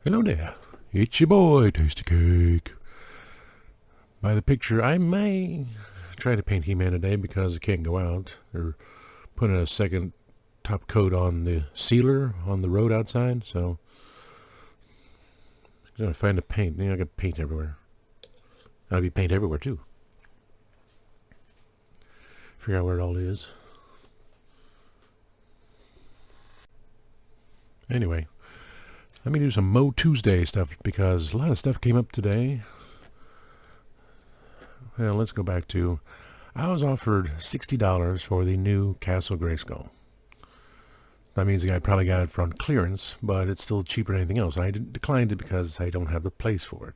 Hello there, it's your boy, Tasty Cake. By the picture, I may try to paint He-Man today because I can't go out. Or put a second top coat on the sealer on the road outside, so I'm gonna find a paint. I got paint everywhere. I'll be paint everywhere too. Figure out where it all is. Anyway, let me do some MOTUesday stuff because a lot of stuff came up today. Well, let's go back to, I was offered $60 for the new Castle Grayskull. That means the guy probably got it from clearance, but it's still cheaper than anything else. I declined it because I don't have the place for it.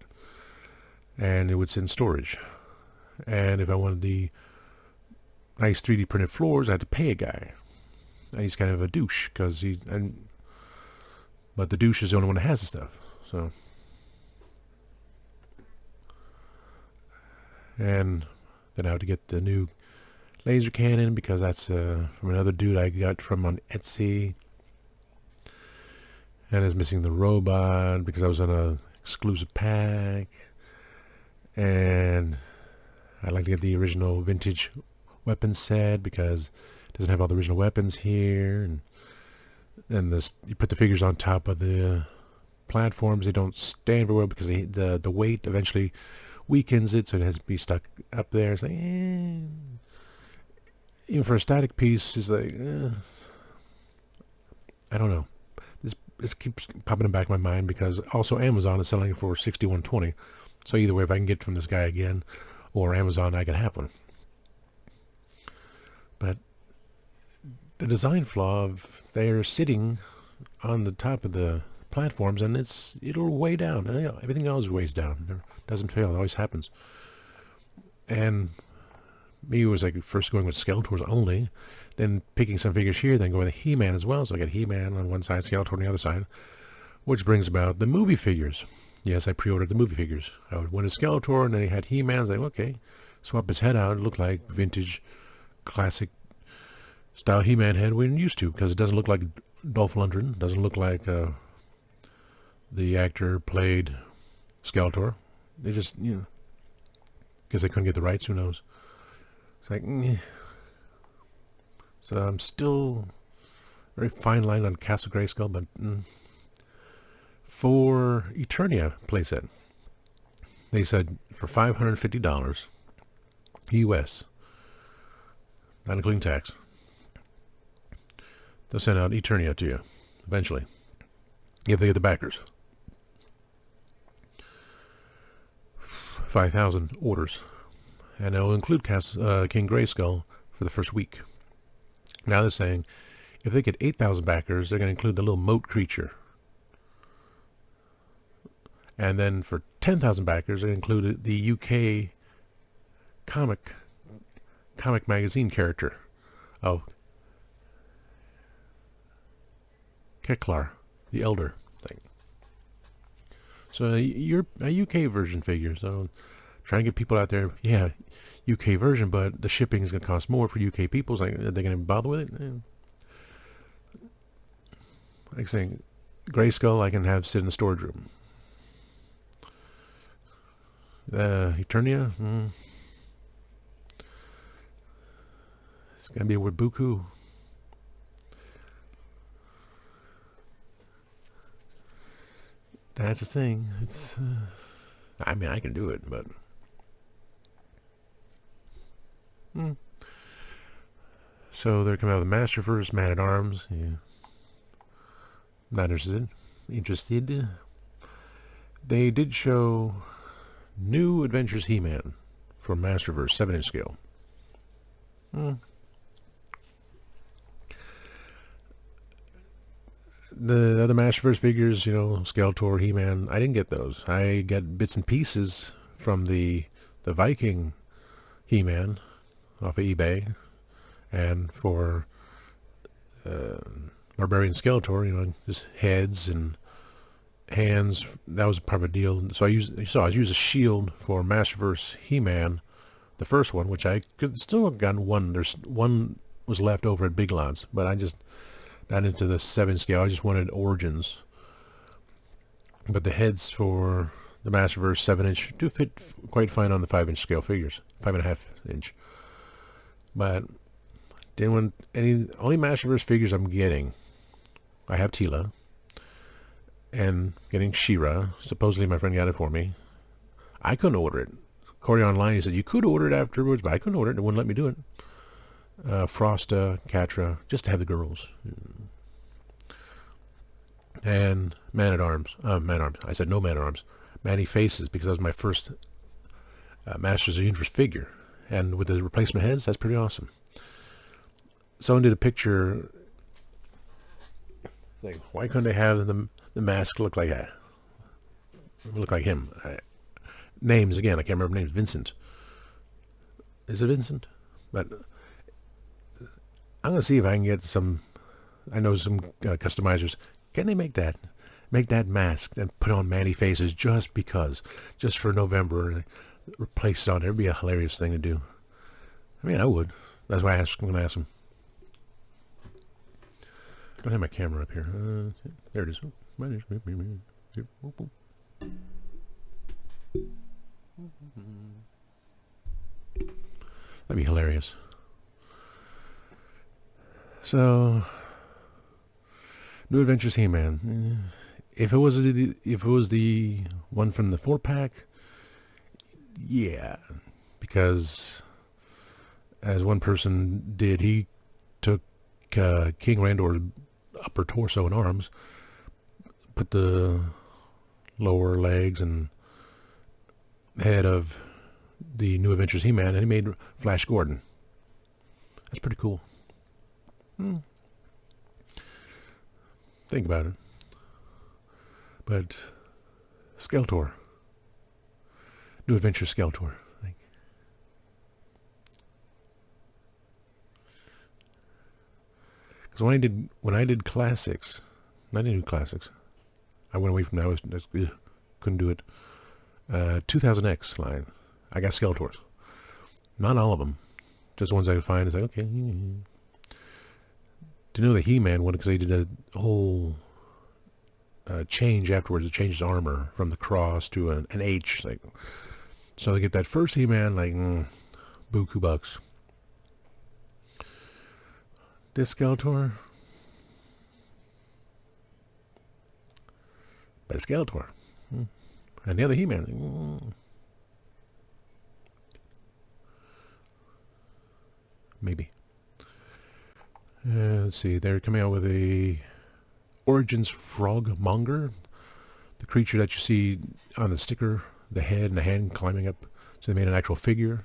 And it was in storage. And if I wanted the nice 3D printed floors, I had to pay a guy. And he's kind of a douche, but the douche is the only one that has the stuff. So, and then I had to get the new laser cannon because that's from another dude I got from on Etsy. And it's missing the robot because I was on a exclusive pack. And I'd like to get the original vintage weapon set because it doesn't have all the original weapons here. And you put the figures on top of the platforms. They don't stand very well because the weight eventually weakens it, so it has to be stuck up there. It's like, even for a static piece, it's like, I don't know. This keeps popping in the back of my mind because also Amazon is selling it for $61.20. So either way, if I can get it from this guy again or Amazon, I can have one. But the design flaw of they're sitting on the top of the platforms and it'll weigh down. Everything else weighs down. It doesn't fail. It always happens. And me, it was like first going with Skeletors only, then picking some figures here, then going with He-Man as well. So I got He-Man on one side, Skeletor on the other side, which brings about the movie figures. Yes, I pre-ordered the movie figures. I went to Skeletor, and then he had He-Man. I was like, okay, swap his head out. It looked like vintage, classic style He-Man head we're used to because it doesn't look like Dolph Lundgren. It doesn't look like the actor played Skeletor. They just, because they couldn't get the rights. Who knows? It's like, so I'm still very fine line on Castle Grayskull, but for Eternia playset, they said for $550 US, not including tax, they'll send out Eternia to you eventually if they get the backers. 5,000 orders, and they'll include King Grayskull for the first week. Now they're saying if they get 8,000 backers, they're going to include the little moat creature. And then for 10,000 backers, they included the UK comic magazine character of Keklar, the Elder thing. So you're a UK version figure. So try and get people out there. Yeah, UK version, but the shipping is going to cost more for UK people. So are they going to bother with it? Like saying, Grayskull, I can have sit in the storage room. Eternia, it's going to be a Wabuku. That's the thing. It's, I mean, I can do it, but so they're coming out with the Masterverse, Man at Arms. Yeah. Not interested. They did show New Adventures He-Man for Masterverse 7-inch scale. The other Masterverse figures, Skeletor, He-Man, I didn't get those. I got bits and pieces from the Viking He-Man off of eBay, and for Barbarian Skeletor, just heads and hands. That was part of a deal. So I used a shield for Masterverse He-Man, the first one, which I could still have gotten one. There's one was left over at Big Lots, but I just not into the 7 scale. I just wanted Origins. But the heads for the Masterverse 7-inch do fit quite fine on the 5-inch scale figures, 5.5-inch. But didn't want any only Masterverse figures I'm getting. I have Tila, and getting She-Ra. Supposedly my friend got it for me. I couldn't order it. Corey online, he said you could order it afterwards, but I couldn't order it. It wouldn't let me do it. Frosta, Catra, just to have the girls. And Man-at-Arms. Man-at-Arms. I said no Man-at-Arms. Man-E-Faces, because that was my first Masters of the Universe figure. And with the replacement heads, that's pretty awesome. Someone did a picture. Like, why couldn't they have the mask look like that? Look like him. Names, again, I can't remember names. Vincent. Is it Vincent? But I'm going to see if I can get some. I know some customizers. Can they make that mask and put on Man-E-Faces just because, just for November, replace it on? It'd be a hilarious thing to do. I mean, I would. That's why I'm going to ask them. I don't have my camera up here. There it is. That'd be hilarious. So, New Adventures He-Man. If it was the one from the 4-pack, yeah, because as one person did, he took King Randor's upper torso and arms, put the lower legs and head of the New Adventures He-Man, and he made Flash Gordon. That's pretty cool. Think about it. But Skeletor, New Adventures Skeletor. Because when I did classics, I didn't do classics. I went away from that. Couldn't do it. 2000X line. I got Skeletors. Not all of them. Just the ones I could find. It's like, okay. Didn't know the He-Man one because they did a whole change afterwards. It changed his armor from the cross to an H. Like, so they get that first He-Man, like, buku bucks. This Skeletor. But Skeletor. And the other He-Man. Maybe. Let's see. They're coming out with a Origins Frogmonger. The creature that you see on the sticker. The head and the hand climbing up. So they made an actual figure.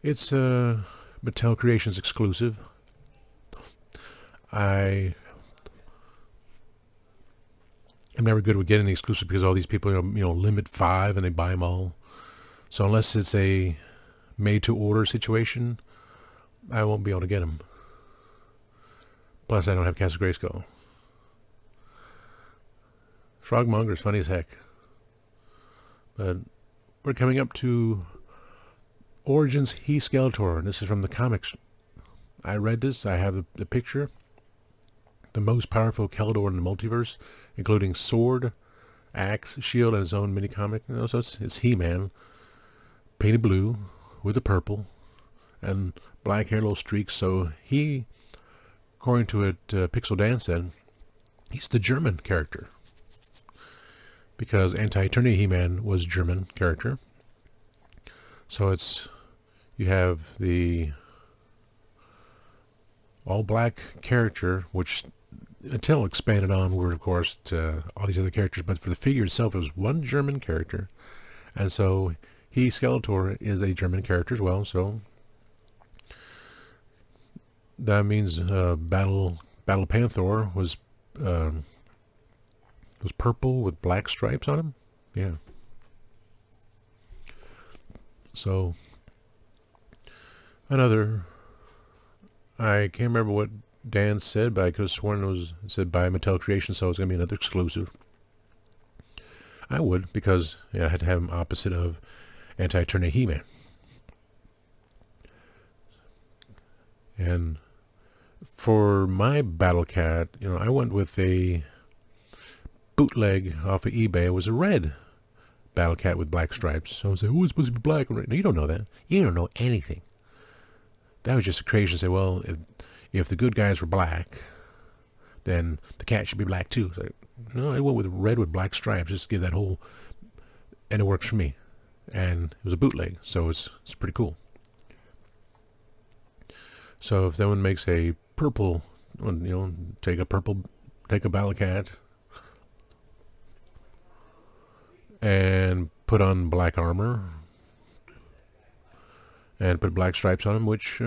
It's a Mattel Creations exclusive. I'm never good with getting the exclusive because all these people, limit 5 and they buy them all. So unless it's a made-to-order situation, I won't be able to get them. Plus, I don't have Castle Grayskull. Frogmonger is funny as heck. But we're coming up to Origins He-Skeletor, and this is from the comics. I read this. I have the picture. The most powerful Keldor in the multiverse, including sword, axe, shield, and his own mini-comic. So it's He-Man, painted blue with the purple, and black hair, little streaks. So he, according to what Pixel Dan said, he's the German character. Because Anti-Eternity He-Man was German character. So you have the all-black character, which Mattel expanded onward, of course, to all these other characters, but for the figure itself, it was one German character, and so He-Skeletor is a German character as well, so that means Battle Panther was purple with black stripes on him. Yeah. So another, I can't remember what Dan said, but I could have sworn it said by Mattel Creations, so it's going to be another exclusive. I would, because I had to have him opposite of Anti-Eternity He-Man. And for my Battle Cat, I went with a bootleg off of eBay was a red Battle Cat with black stripes. So I was like, oh, it's supposed to be black. No, you don't know that. You don't know anything. That was just a creation to say, well, if the good guys were black, then the cat should be black too. So, no, I went with red with black stripes just to give that whole, and it works for me. And it was a bootleg, so it's pretty cool. So if someone makes a purple, take a Battle Cat and put on black armor and put black stripes on him, which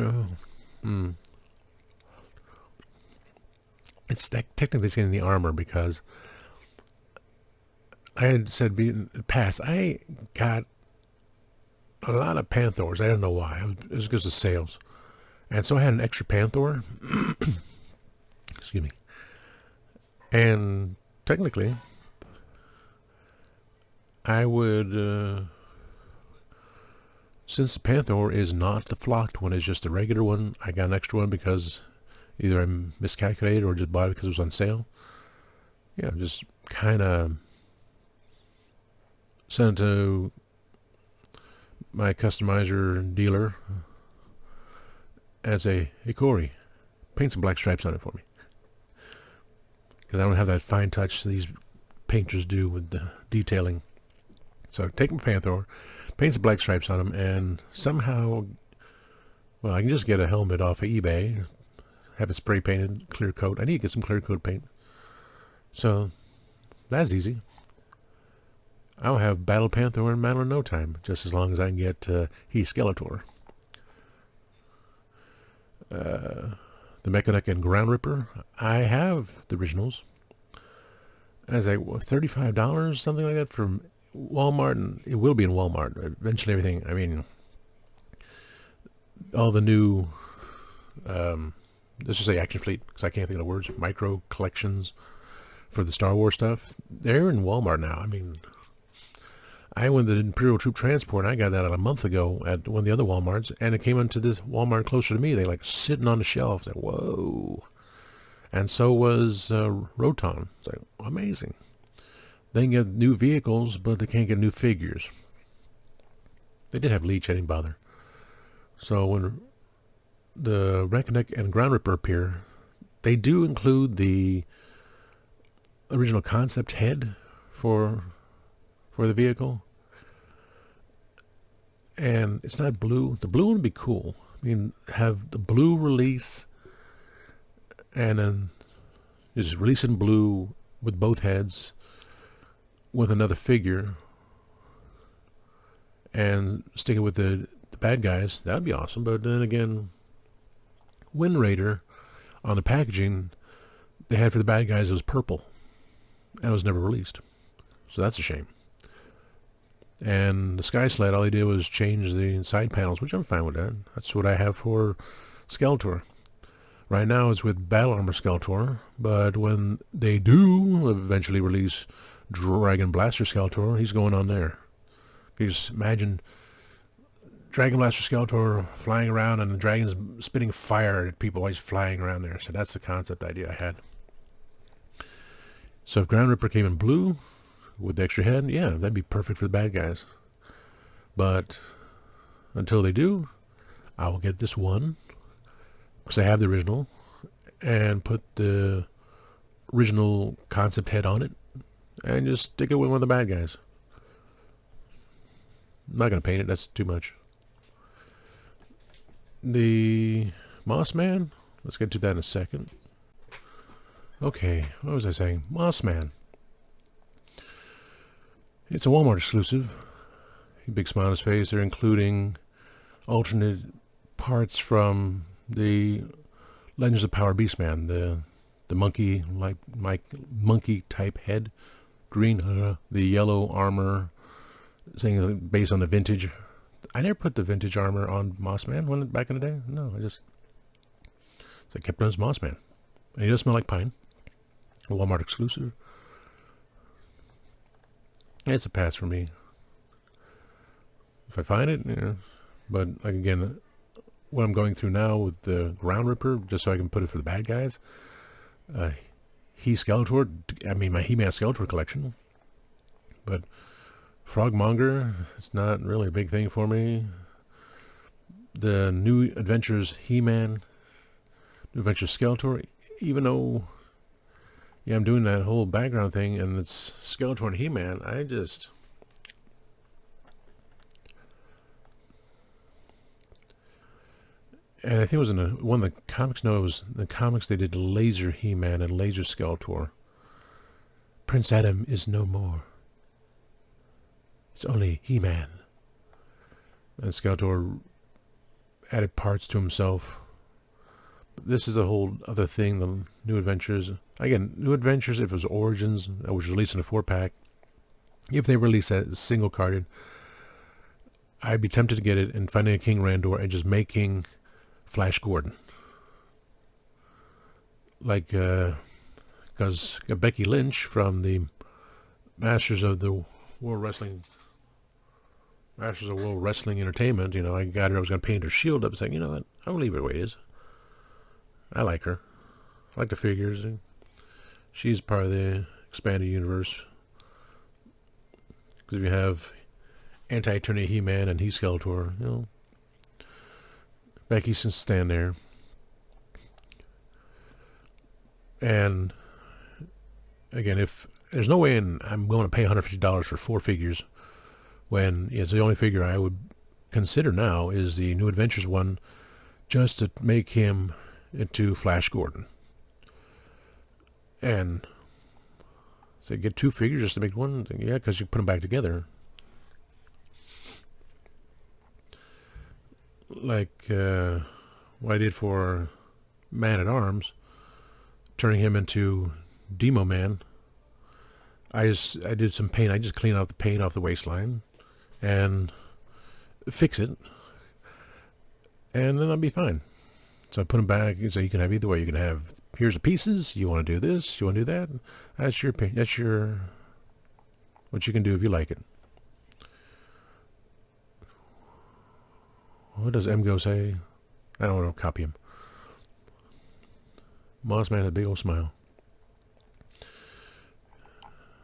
it's technically in the armor, because I had said in the past I got a lot of Panthers. I don't know why. It was because of sales, and so I had an extra Panther. Excuse me. And technically, I would, since the Panther is not the flocked one, it's just a regular one, I got an extra one because either I miscalculated or just bought it because it was on sale. Yeah, just kind of sent it to my customizer dealer and say, hey Corey, paint some black stripes on it for me. Because I don't have that fine touch these painters do with the detailing. So take my Panther, paint some black stripes on them, and somehow, well, I can just get a helmet off of eBay, have it spray painted, clear coat. I need to get some clear coat paint. So that's easy. I'll have Battle Panther in a matter of no time, just as long as I can get He-Skeletor. The Mechaneck and Ground Ripper, I have the originals. I was like, $35, something like that, from Walmart, and it will be in Walmart. Eventually everything, I mean, all the new, let's just say Action Fleet, because I can't think of the words, micro collections for the Star Wars stuff, they're in Walmart now. I mean, I went to the Imperial Troop Transport, and I got that a month ago at one of the other Walmarts, and it came into this Walmart closer to me. They like sitting on the shelf. Like, whoa. And so was Roton. It's like, amazing. They can get new vehicles, but they can't get new figures. They did have Leech, I didn't bother. So when the Mechaneck and Ground Ripper appear, they do include the original concept head for the vehicle. And it's not blue. The blue one would be cool. I mean, have the blue release, and then just release in blue with both heads with another figure, and stick it with the bad guys. That would be awesome. But then again, Wind Raider, on the packaging they had for the bad guys, it was purple, and it was never released. So that's a shame. And the Sky Sled, all they did was change the side panels, which I'm fine with that. That's what I have for Skeletor. Right now it's with Battle Armor Skeletor, but when they do eventually release Dragon Blaster Skeletor, he's going on there. You just imagine Dragon Blaster Skeletor flying around and the dragon's spitting fire at people while he's flying around there. So that's the concept idea I had. So if Ground Ripper came in blue with the extra head, yeah, that'd be perfect for the bad guys. But until they do, I will get this one, because I have the original, and put the original concept head on it, and just stick it with one of the bad guys. I'm not going to paint it, that's too much. The Moss Man, let's get to that in a second. Okay, what was I saying? Moss Man. It's a Walmart exclusive. Big smile on his face. They're including alternate parts from the Legends of Power Beastman, the monkey monkey type head, green, the yellow armor, saying based on the vintage. I never put the vintage armor on Mossman back in the day. No, I kept it as Mossman. And he does smell like pine. A Walmart exclusive. It's a pass for me. If I find it, yeah. But again, what I'm going through now with the Ground Ripper, just so I can put it for the bad guys, He-Skeletor, I mean my He-Man Skeletor collection. But Frogmonger, it's not really a big thing for me. The New Adventures He-Man, New Adventures Skeletor, even though, yeah, I'm doing that whole background thing and it's Skeletor and He-Man, and I think it was in one of the comics. No, it was in the comics. They did Laser He-Man and Laser Skeletor. Prince Adam is no more. It's only He-Man. And Skeletor added parts to himself. But this is a whole other thing. The New Adventures. Again, New Adventures. If it was Origins, that was released in a 4-pack. If they released that single carded, I'd be tempted to get it and finding a King Randor and just making Flash Gordon, like because Becky Lynch from the Masters of World Wrestling Entertainment, I got her. I was going to paint her shield up, saying, what, I'll leave it the way it is. I like her. I like the figures. She's part of the expanded universe. Because if you have Anti-Eternity He-Man and He-Skeletor, Becky can stand there. And again, if there's no way I'm going to pay $150 for 4 figures when it's the only figure I would consider now is the New Adventures one, just to make him into Flash Gordon. And so get 2 figures just to make one? Yeah, because you put them back together. Like what I did for Man-at-Arms, turning him into Demo Man. I did some paint. I just cleaned out the paint off the waistline and fix it, and then I'll be fine. So I put them back. So you can have either way. You can have, here's the pieces. You want to do this? You want to do that? That's your what you can do if you like it. What does MGO say? I don't want to copy him. Mossman had a big old smile.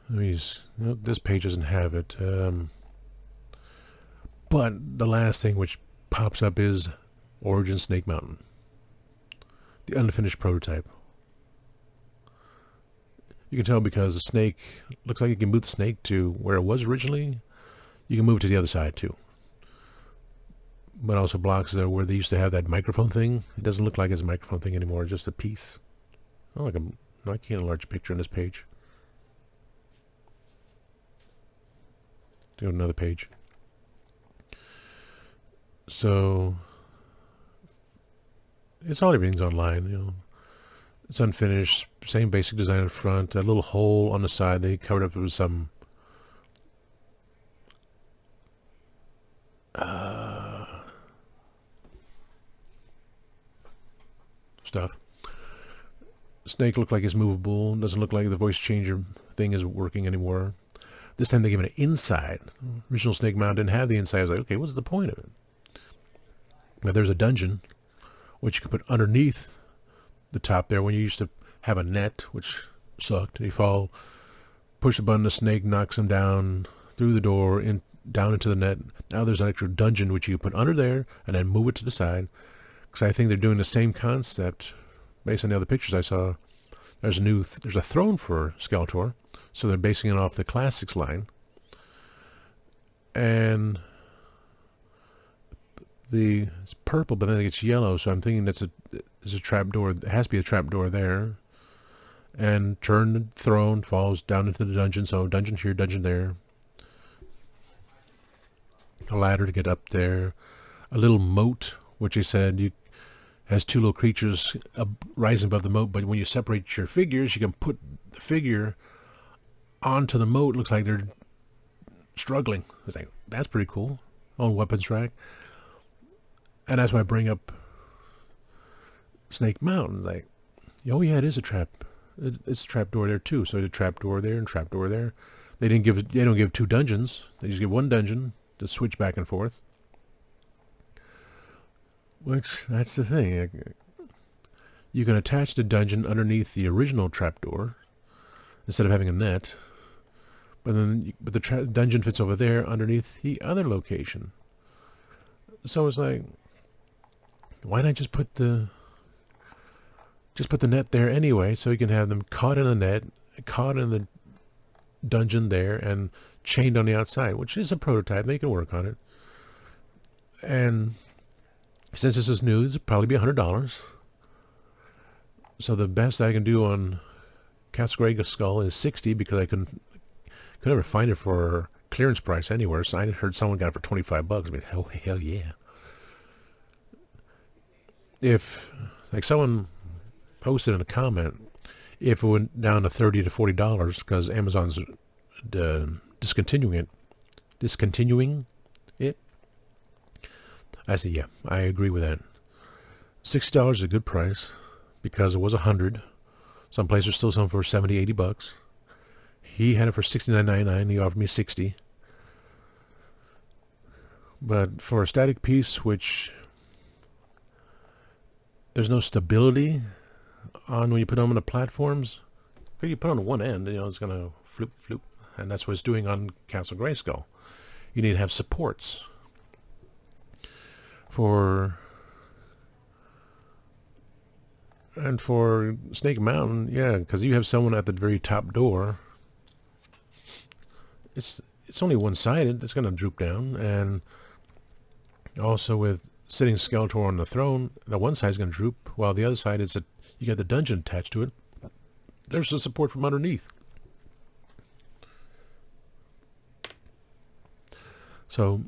This page doesn't have it. But the last thing which pops up is Origin Snake Mountain. The unfinished prototype. You can tell because the snake looks like you can move the snake to where it was originally. You can move it to the other side too. But also blocks there where they used to have that microphone thing. It doesn't look like it's a microphone thing anymore. It's just a piece. Oh, I can't enlarge a picture on this page. Do another page. So it's all, everything's online. It's unfinished. Same basic design in front. That little hole on the side they covered up with some stuff. Snake looked like it's movable. Doesn't look like the voice changer thing is working anymore. This time they gave it an inside. Original Snake Mountain didn't have the inside. I was like, okay, what's the point of it? Now there's a dungeon which you could put underneath the top there when you used to have a net, which sucked. You fall, push the button, the snake knocks him down through the door, down into the net. Now there's an extra dungeon which you put under there and then move it to the side. Because I think they're doing the same concept based on the other pictures I saw. There's a throne for Skeletor, so they're basing it off the Classics line. And it's purple, but then it gets yellow, so I'm thinking there's a trap door. It has to be a trap door there. And turn the throne, falls down into the dungeon, so dungeon here, dungeon there. A ladder to get up there. A little moat, which they said has 2 little creatures rising above the moat, but when you separate your figures, you can put the figure onto the moat. It looks like they're struggling. I was like, that's pretty cool. On weapons rack. And that's why I bring up Snake Mountain. Like, oh yeah, it is a trap. It's a trap door there too. So there's a trap door there and trap door there. They don't give 2 dungeons. They just give 1 dungeon to switch back and forth. Which, that's the thing. You can attach the dungeon underneath the original trapdoor instead of having a net. But the dungeon fits over there underneath the other location. So it's like, why not just put the net there anyway, so you can have them caught in the net, caught in the dungeon there, and chained on the outside, which is a prototype. They can work on it. And since this is new, it'll probably be $100. So the best I can do on Castle Skull is $60, because I could never find it for clearance price anywhere. So I heard someone got it for $25. I mean, hell yeah. If, like, someone posted in a comment, if it went down to $30 to $40 because Amazon's discontinuing it, I said, yeah, I agree with that. $60 is a good price because it was $100. Some places are still selling for $70, $80. He had it for $69.99. He offered me $60. But for a static piece, which there's no stability on when you put them on the platforms, you put on one end, it's gonna floop, and that's what it's doing on Castle Grayskull. You need to have supports for Snake Mountain, yeah, because you have someone at the very top door. It's only one-sided. It's gonna droop down, and also with sitting Skeletor on the throne, the one side's gonna droop, while the other side is you got the dungeon attached to it. There's the support from underneath. So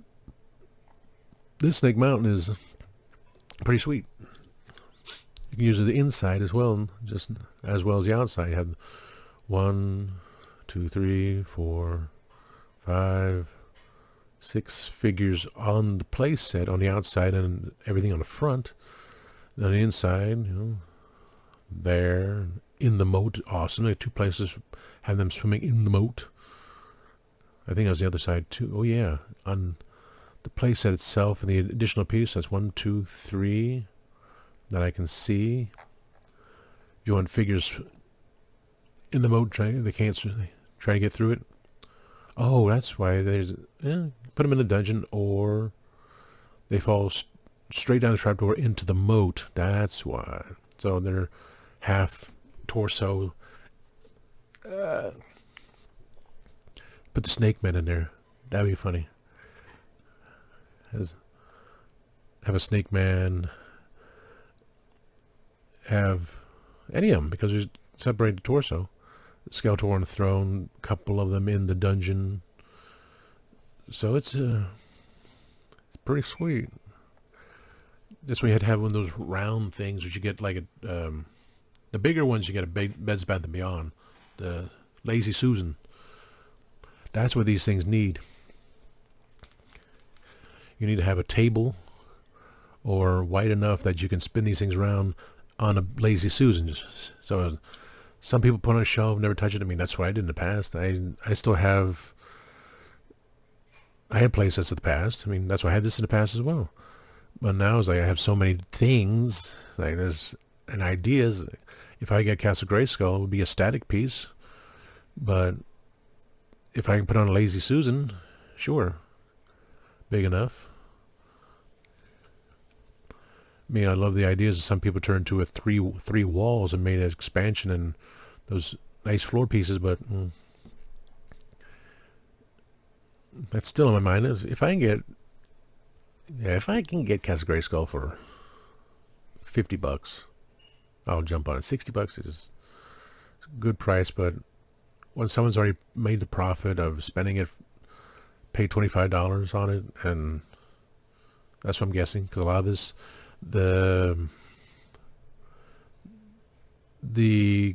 this Snake Mountain is pretty sweet. You can use the inside as well, just as well as the outside. You have 1, 2, 3, 4, 5, 6 figures on the play set on the outside, and everything on the front. Then on the inside, there in the moat, awesome. There are 2 places have them swimming in the moat. I think that was the other side too. Oh yeah, on the play set itself and the additional piece, that's 1, 2, 3 that I can see. You want figures in the moat, they can't try to get through it. Oh, that's why there's put them in a dungeon, or they fall straight down the trapdoor into the moat. That's why. So they're half torso. Put the Snake Men in there. That'd be funny. Have a Snake Man. Have any of them, because there's separated torso. Skeletor on the throne, a couple of them in the dungeon. So it's pretty sweet. This way you had to have one of those round things, which you get like the bigger ones. You get a Beds Bath & Beyond, the Lazy Susan. That's what these things need. You need to have a table, or wide enough that you can spin these things around on a Lazy Susan. So some people put on a shelf, never touch it. I mean, that's what I did in the past. I still have. I had play sets in the past. I mean, that's why I had this in the past as well. But now it's like I have so many things, like there's and ideas. If I get Castle Grayskull, it would be a static piece. But if I can put on a Lazy Susan, sure, big enough. I mean, I love the ideas that some people turned to a three walls and made an expansion and those nice floor pieces, but that's still in my mind. If I can get Castle Grayskull for $50, I'll jump on it. $60 is a good price, but when someone's already made the profit of spending it, pay $25 on it, and that's what I'm guessing, because a lot of this, the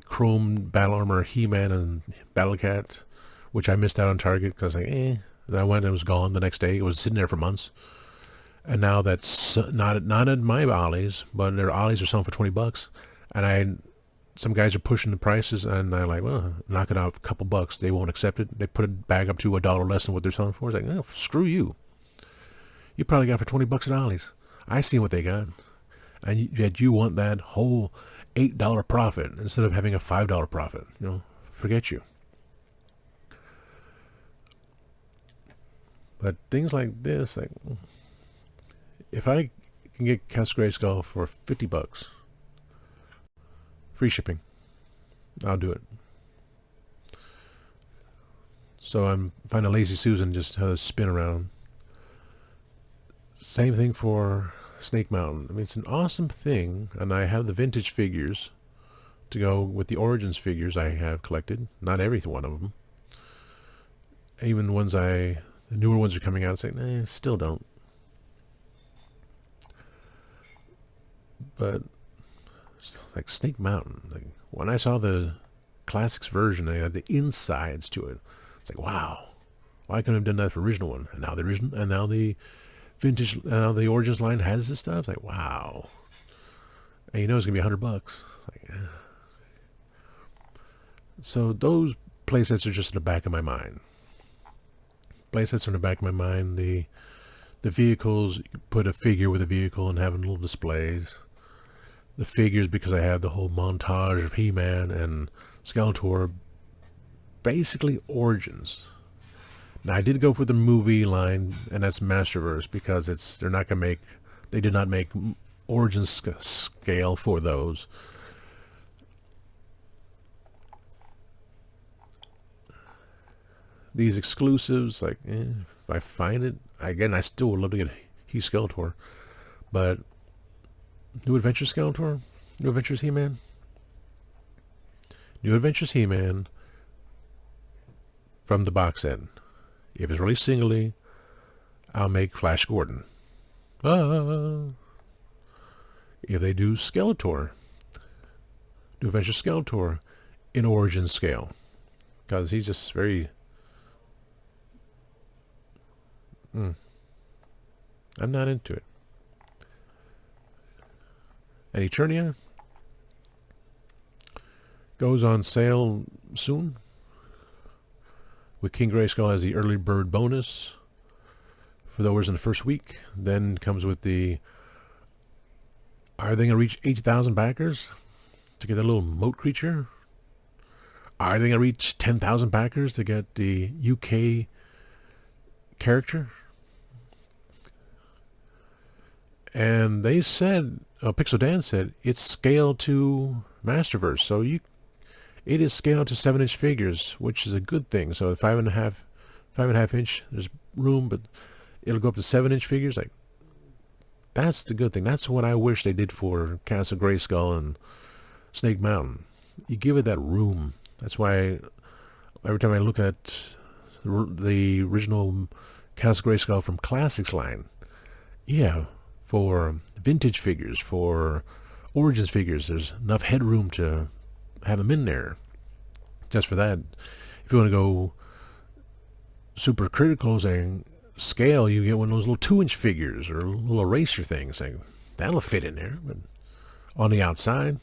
Chrome Battle Armor He-Man and Battle Cat, which I missed out on Target because I went and it was gone the next day. It was sitting there for months, and now that's not at my ollies, but their ollies are selling for $20, and some guys are pushing the prices, and I'm like, well, knock it out a couple bucks. They won't accept it. They put it back up to $1 less than what they're selling for. It's like, oh, screw you. You probably got it for $20 at Ollie's. I see what they got, and yet you want that whole $8 profit instead of having a $5 profit. Forget you. But things like this, like if I can get Castle Grayskull for $50, free shipping, I'll do it. So I'm find a Lazy Susan just to spin around. Same thing for Snake Mountain. I mean, it's an awesome thing, and I have the vintage figures to go with the Origins figures I have collected. Not every one of them. Even the newer ones are coming out, saying, still don't. But like Snake Mountain, like when I saw the classics version, they had the insides to it. It's like, wow, why couldn't I have done that for the original one? And now the vintage, the Origins line has this stuff. It's like, wow. And you know it's gonna be $100. Like, so those playsets are just in the back of my mind. Playsets are in the back of my mind. The vehicles, you put a figure with a vehicle and have little displays. The figures, because I have the whole montage of He-Man and Skeletor, basically Origins. Now I did go for the movie line, and that's Masterverse, because they did not make Origins scale for those. These exclusives, like, if I find it, again, I still would love to get He-Skeletor, but New Adventures Skeletor, New Adventures He-Man, New Adventures He-Man from the box set. If it's released singly, I'll make Flash Gordon. If they do Skeletor, New Adventures Skeletor in Origin scale, because he's just very... I'm not into it. And Eternia goes on sale soon, with King Grayskull as the early bird bonus for those in the first week. Then comes with the, are they going to reach 8,000 backers to get that little moat creature? Are they going to reach 10,000 backers to get the UK character? And they said, Pixel Dan said, it's scaled to Masterverse, so it is scaled to 7-inch figures, which is a good thing. So 5.5 inch, there's room, but it'll go up to 7-inch figures. Like, that's the good thing. That's what I wish they did for Castle Grayskull and Snake Mountain. You give it that room. That's why every time I look at the original Castle Grayskull from Classics line, yeah, for vintage figures, for Origins figures, there's enough headroom to have them in there. Just for that, if you want to go super critical saying scale, you get one of those little 2-inch figures or little eraser things. Like, that'll fit in there, but on the outside.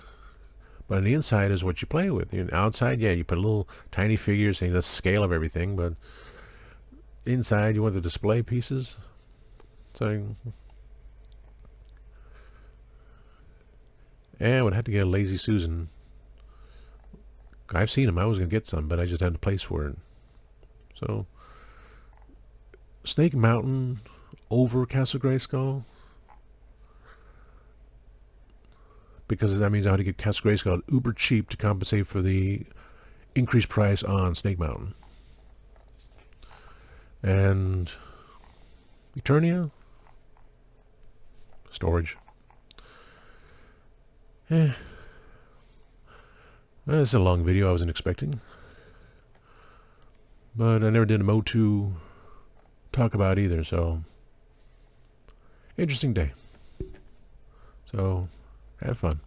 But on the inside is what you play with. Outside, yeah, you put little tiny figures and the scale of everything, but inside you want the display pieces. So, I would have to get a Lazy Susan. I've seen them. I was going to get some, but I just had a place for it. So, Snake Mountain over Castle Grayskull, because that means I had to get Castle Grayskull uber cheap to compensate for the increased price on Snake Mountain. And Eternia, storage. Well, this is a long video I wasn't expecting, but I never did a MOTU talk about either, so interesting day. So have fun.